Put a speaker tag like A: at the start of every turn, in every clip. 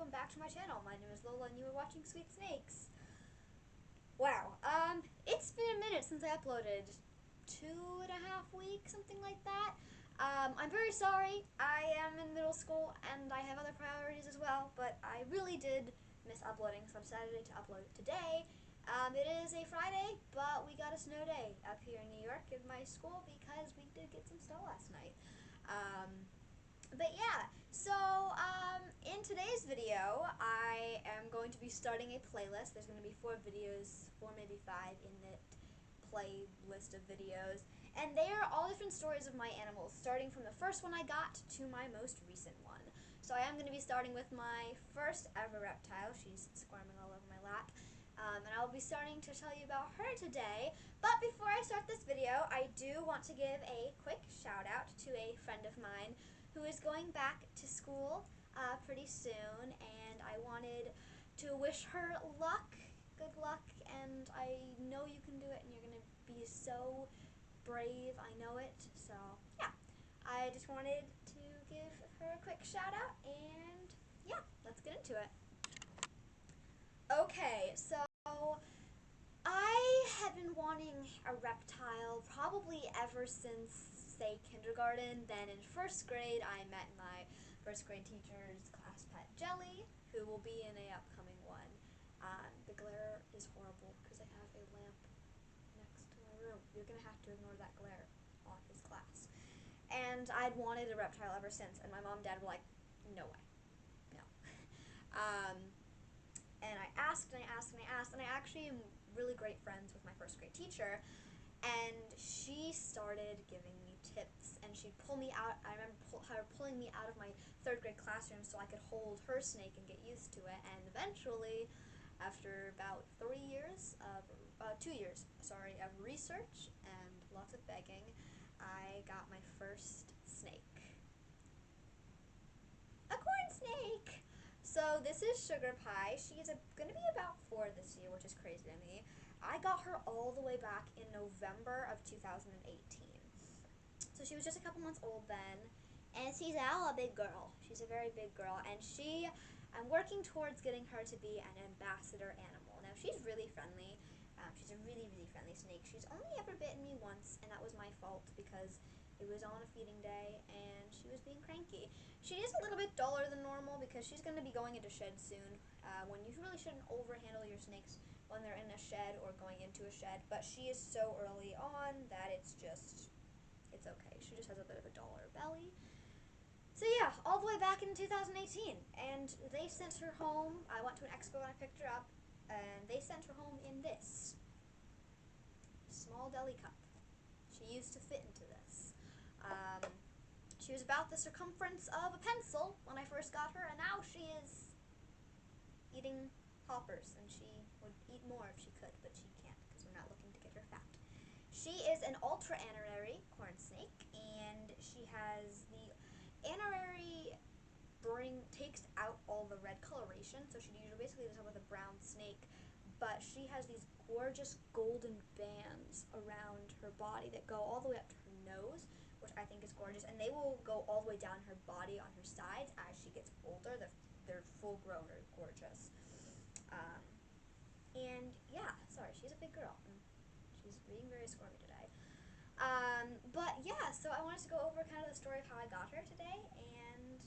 A: welcome back to my channel. My name is Lola and you are watching Sweet Snakes. Wow, it's been a minute since I uploaded. 2.5 weeks, something like that. I'm very sorry. I am in middle school and I have other priorities as well, but I really did miss uploading, so I decided to upload today. It is a Friday, but we got a snow day up here in New York in my school because we did get some snow last night. But yeah, so in today's video, I am going to be starting a playlist. There's going to be 4 videos, 4 maybe 5 in the playlist of videos, and they are all different stories of my animals, starting from the first one I got to my most recent one. So I am going to be starting with my first ever reptile. She's squirming all over my lap. And I'll be starting to tell you about her today. But before I start this video, I do want to give a quick shout out to a friend of mine who is going back to school pretty soon, and I wanted to wish her luck, good luck, and I know you can do it, and you're going to be so brave, I know it, so yeah, I just wanted to give her a quick shout out, and yeah, let's get into it. Okay, so I have been wanting a reptile probably ever since, say, kindergarten. Then in first grade, I met my first grade teacher's class pet, Jelly, who will be in a upcoming one. The glare is horrible because I have a lamp next to my room. You're going to have to ignore that glare on his class. And I'd wanted a reptile ever since, and my mom and dad were like, no way, no. And I asked and I asked and I asked, and I actually am really great friends with my first grade teacher, and she started giving me tips, and she'd pull me out. I remember her pulling me out of my 3rd grade classroom so I could hold her snake and get used to it, and eventually, after about 2 years, of research and lots of begging, I got my first snake. A corn snake! So this is Sugar Pie. She's going to be about 4 this year, which is crazy to me. I got her all the way back in November of 2018. So she was just a couple months old then. And she's now a big girl. She's a very big girl. And I'm working towards getting her to be an ambassador animal. Now, she's really friendly. She's a really, really friendly snake. She's only ever bitten me once, and that was my fault because it was on a feeding day, and she was being cranky. She is a little bit duller than normal because she's going to be going into shed soon, when you really shouldn't overhandle your snakes when they're in a shed or going into a shed, but she is so early on that it's okay. She just has a bit of a duller belly. So yeah, all the way back in 2018, and they sent her home. I went to an expo and I picked her up, and they sent her home in this small deli cup. She used to fit into this. She was about the circumference of a pencil when I first got her, and now she is eating hoppers, and she would eat more if she could, but she can't because we're not looking to get her fat. She is an ultra-anerary corn snake, and she has the anerary takes out all the red coloration, so she usually basically ends up with a brown snake, but she has these gorgeous golden bands around her body that go all the way up to her nose, which I think is gorgeous, and they will go all the way down her body on her sides as she gets older. They're full grown or gorgeous. And yeah, sorry, she's a big girl. She's being very squirmy today. But yeah, so I wanted to go over kind of the story of how I got her today, and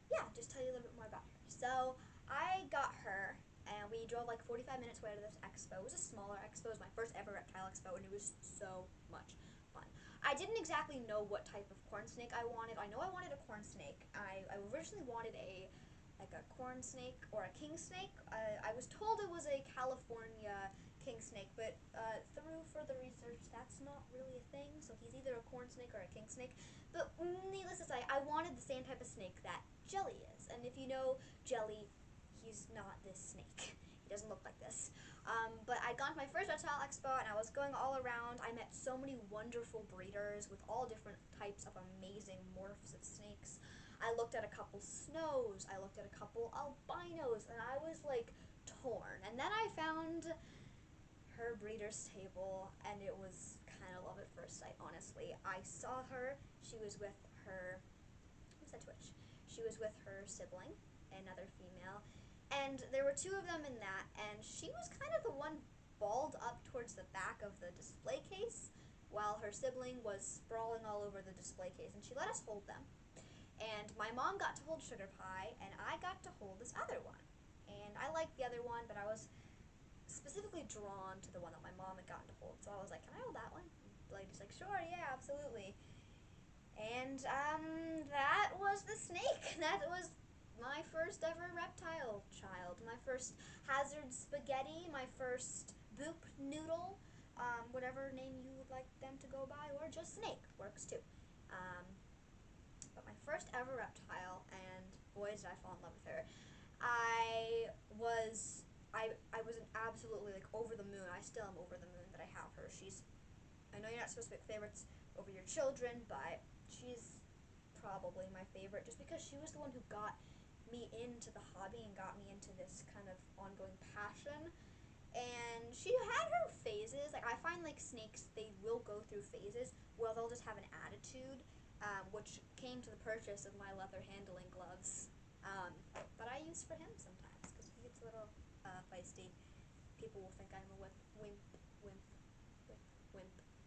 A: yeah, just tell you a little bit more about her. So I got her, and we drove like 45 minutes away to this expo. It was a smaller expo. It was my first ever reptile expo, and it was so much fun. I didn't exactly know what type of corn snake I wanted. I know I wanted a corn snake. I originally wanted a corn snake or a king snake. I was told it was a California king snake, but through further research, that's not really a thing. So he's either a corn snake or a king snake. But needless to say, I wanted the same type of snake that Jelly is. And if you know Jelly, he's not this snake. He doesn't look like this. But I'd gone to my first reptile expo, and I was going all around. I met so many wonderful breeders with all different types of amazing morphs of snakes. I looked at a couple snows, I looked at a couple albinos, and I was like torn. And then I found her breeder's table, and it was kind of love at first sight, honestly. I saw her, she was with her, what's that twitch? She was with her sibling, another female. And there were two of them in that, and she was kind of the one balled up towards the back of the display case, while her sibling was sprawling all over the display case, and she let us hold them. And my mom got to hold Sugar Pie, and I got to hold this other one. And I liked the other one, but I was specifically drawn to the one that my mom had gotten to hold. So I was like, can I hold that one? The lady's like, sure, yeah, absolutely. And that was the snake. That was my first ever reptile child. My first hazard spaghetti, my first boop noodle, whatever name you would like them to go by, or just snake works too. Um, but my first ever reptile, and boy did I fall in love with her. I was I was absolutely like over the moon. I still am over the moon that I have her. I know you're not supposed to pick favorites over your children, but she's probably my favorite just because she was the one who got me into the hobby and got me into this kind of ongoing passion. And she had her phases. Like, I find like snakes, they will go through phases where they'll just have an attitude, which came to the purchase of my leather handling gloves, that I use for him sometimes because he gets a little feisty. People will think I'm a wimp, wimp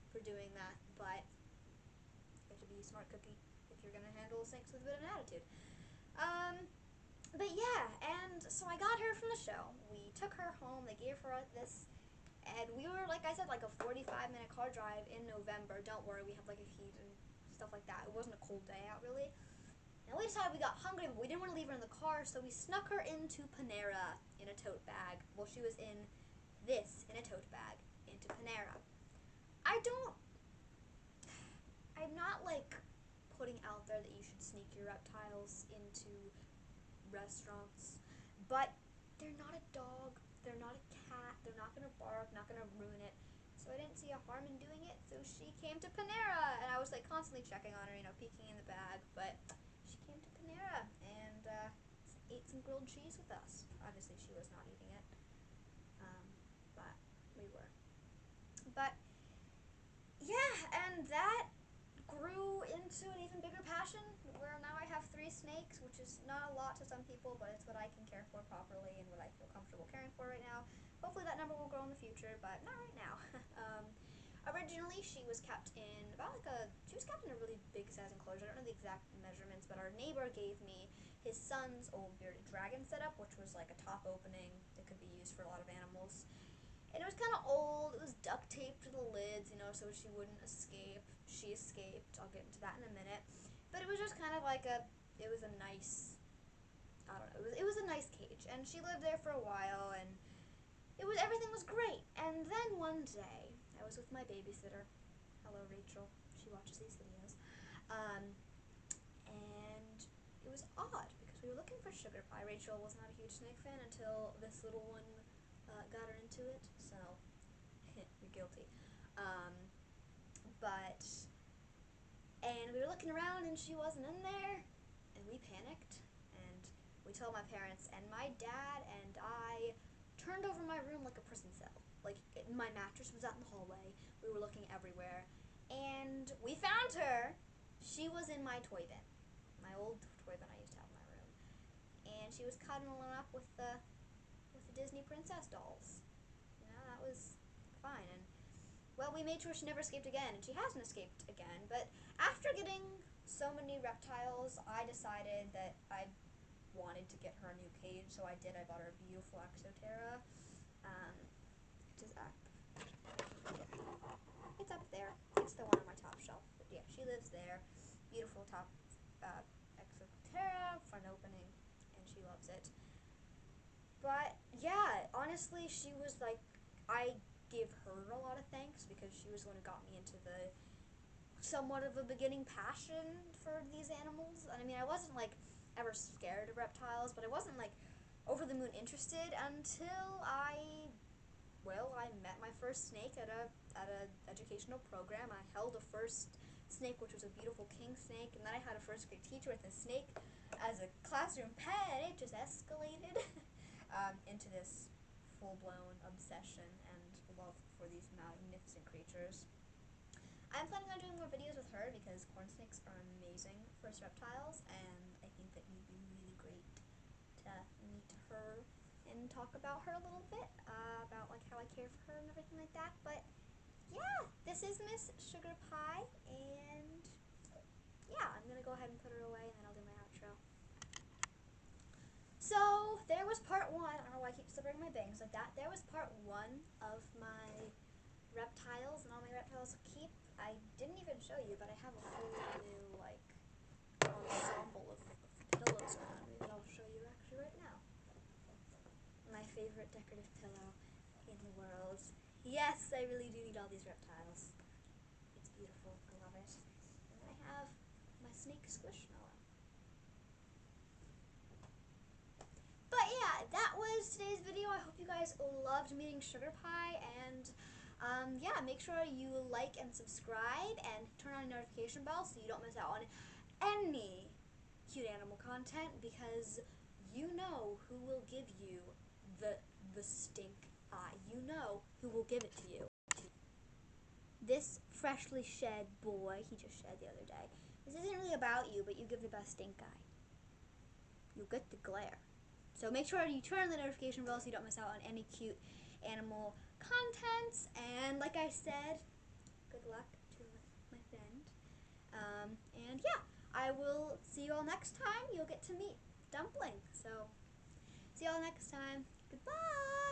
A: for doing that, but you have to be a smart cookie if you're gonna handle snakes with a bit of an attitude. But yeah, and so I got her from the show. We took her home. They gave her this, and we were, like I said, like a 45-minute car drive in November. Don't worry, we had like a heat and stuff like that. It wasn't a cold day out really. And we decided we got hungry, but we didn't want to leave her in the car, so we snuck her into Panera in a tote bag. Well, she was in a tote bag into Panera. I'm not like putting out there that you should sneak your reptiles into restaurants, but they're not a dog, they're not a cat, they're not gonna bark, not gonna ruin it. So I didn't see a harm in doing it, so she came to Panera, and I was like constantly checking on her, peeking in the bag, but she came to Panera and ate some grilled cheese with us. Obviously she was not eating it, but we were. But yeah, and that grew into an even bigger passion where now I have 3 snakes, which is not a lot to some people, but it's what I can care for properly and what I feel comfortable caring for right now. Hopefully that number will grow in the future, but not right now. Originally, she was kept in she was kept in a really big size enclosure. I don't know the exact measurements, but our neighbor gave me his son's old bearded dragon setup, which was like a top opening that could be used for a lot of animals. And it was kind of old. It was duct taped to the lids, so she wouldn't escape. She escaped. I'll get into that in a minute. But it was just kind of like it was a nice, I don't know, it was a nice cage. And she lived there for a while, and everything was great. And then one day, I was with my babysitter. Hello, Rachel. She watches these videos. And it was odd because we were looking for Sugar Pie. Rachel was not a huge snake fan until this little one got her into it, so you're guilty. But and we were looking around and she wasn't in there, and we panicked and we told my parents, and my dad and I turned over my room like a prison cell. Like, my mattress was out in the hallway. We were looking everywhere, and we found her. She was in my toy bin, my old toy bin I used to have in my room, and she was cuddling up with the Disney princess dolls. That was fine. And well, we made sure she never escaped again, and she hasn't escaped again. But after getting so many reptiles, I decided that I wanted to get her a new cage, so I did. I bought her a beautiful Exoterra. It is up. It's up there. It's the one on my top shelf. But yeah, she lives there. Beautiful top Exoterra, front opening, and she loves it. But yeah, honestly, she was like, I give her a lot of thanks because she was the one who got me into the somewhat of a beginning passion for these animals. And I mean, I wasn't like ever scared of reptiles, but I wasn't like over the moon interested until I met my first snake at a educational program. I held a first snake, which was a beautiful king snake, and then I had a first grade teacher with a snake as a classroom pet, and it just escalated into this full-blown obsession and love for these magnificent creatures. I'm planning on doing more videos with her because corn snakes are amazing first reptiles, and I think that you'd be really great to meet her and talk about her a little bit, about like how I care for her and everything like that. But yeah, this is Miss Sugar Pie, and yeah, I'm gonna go ahead and put her away, and then I'll do my outro. So there was part one. I don't know why I keep still bringing my bangs like that. There was part one of my reptiles and all my reptiles keep. I didn't even show you, but I have a whole new like ensemble of pillows around me that I'll show you actually right now. My favorite decorative pillow in the world. Yes, I really do need all these reptiles. It's beautiful. I love it. And I have my snake squishmallow. But yeah, that was today's video. I hope you guys loved meeting Sugar Pie, and yeah, make sure you like and subscribe and turn on your notification bell so you don't miss out on any cute animal content, because you know who will give you the stink eye. You know who will give it to you. This freshly shed boy, he just shed the other day. This isn't really about you, but you give the best stink eye. You'll get the glare. So make sure you turn on the notification bell so you don't miss out on any cute animal contents. And like I said, good luck to my friend. And yeah, I will see you all next time. You'll get to meet Dumpling. So see you all next time. Goodbye.